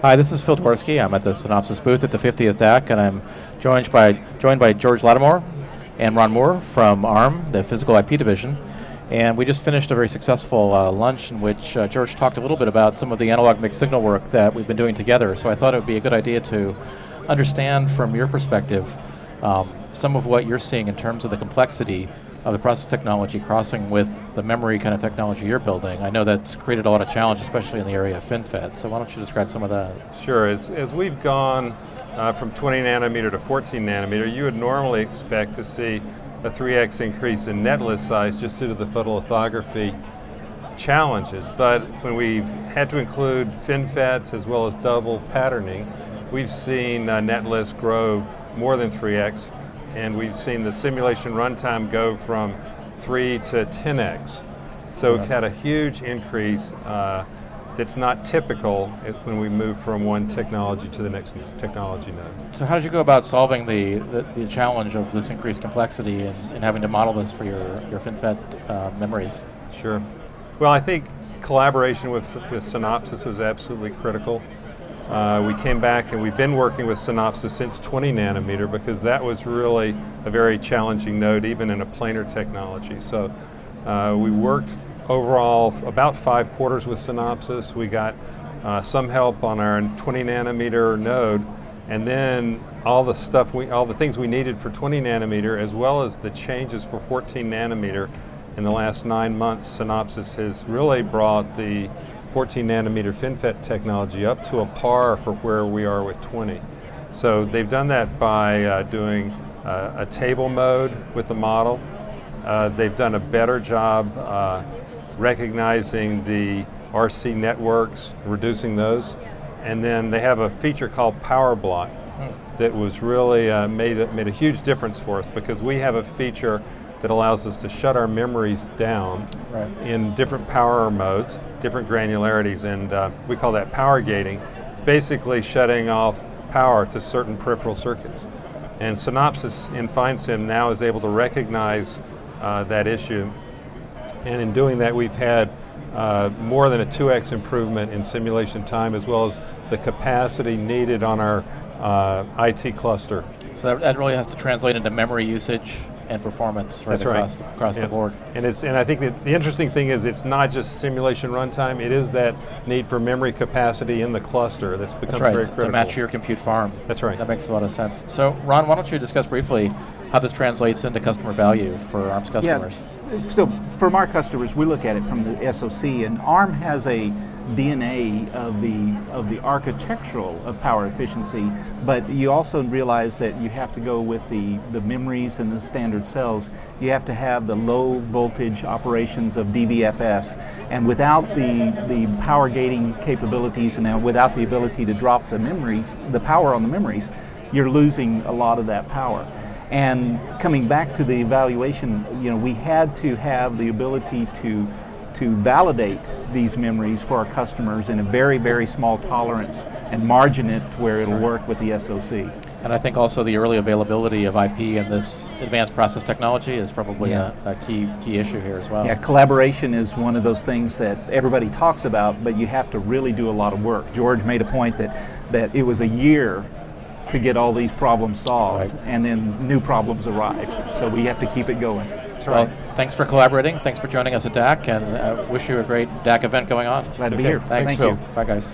Hi, this is Phil Dworsky. I'm at the Synopsys booth at the 50th DAC, and I'm joined by George Lattimore and Ron Moore from ARM, the Physical IP division. And we just finished a very successful lunch in which George talked a little bit about some of the analog mixed signal work that we've been doing together. So I thought it would be a good idea to understand from your perspective some of what you're seeing in terms of the complexity of the process technology crossing with the memory kind of technology you're building. I know that's created a lot of challenge, especially in the area of FinFET. So why don't you describe some of that? Sure. As we've gone from 20 nanometer to 14 nanometer, you would normally expect to see a 3x increase in net list size just due to the photolithography challenges. But when we've had to include FinFETs as well as double patterning, we've seen net list grow more than 3x. And we've seen the simulation runtime go from 3 to 10x. So we've had a huge increase that's not typical when we move from one technology to the next technology node. So how did you go about solving the challenge of this increased complexity and having to model this for your FinFET memories? Sure. Well, I think collaboration with Synopsys was absolutely critical. We came back and we've been working with Synopsys since 20 nanometer because that was really a very challenging node even in a planar technology. So we worked overall about 5 quarters with Synopsys. We got some help on our 20 nanometer node, and then all the things we needed for 20 nanometer as well as the changes for 14 nanometer in the last 9 months. Synopsys has really brought the 14 nanometer FinFET technology up to a par for where we are with 20. So they've done that by doing a table mode with the model. They've done a better job recognizing the RC networks, reducing those. And then they have a feature called Power Block that was really made a huge difference for us because we have a feature that allows us to shut our memories down in different power modes, different granularities, and we call that power gating. It's basically shutting off power to certain peripheral circuits. And Synopsys in FineSim now is able to recognize that issue, and in doing that we've had more than a 2x improvement in simulation time as well as the capacity needed on our IT cluster. So that really has to translate into memory usage and performance across the board. And I think that the interesting thing is it's not just simulation runtime, it is that need for memory capacity in the cluster that's becomes very critical. To match your compute farm. That's right. That makes a lot of sense. So Ron, why don't you discuss briefly how this translates into customer value for ARM's customers? Yeah. So from our customers, we look at it from the SoC, and ARM has a DNA of the architectural of power efficiency, but you also realize that you have to go with the memories and the standard cells. You have to have the low voltage operations of DVFS, and without the power gating capabilities and without the ability to drop the power on the memories, you're losing a lot of that power. And coming back to the evaluation, we had to have the ability to validate these memories for our customers in a very, very small tolerance and margin it to where it'll work with the SoC. And I think also the early availability of IP in this advanced process technology is probably a key issue here as well. Yeah, collaboration is one of those things that everybody talks about, but you have to really do a lot of work. George made a point that it was a year to get all these problems solved, and then new problems arrived. So we have to keep it going. That's right. Well, thanks for collaborating. Thanks for joining us at DAC, and wish you a great DAC event going on. Glad to be here. Thanks, Thank you. Bye, guys.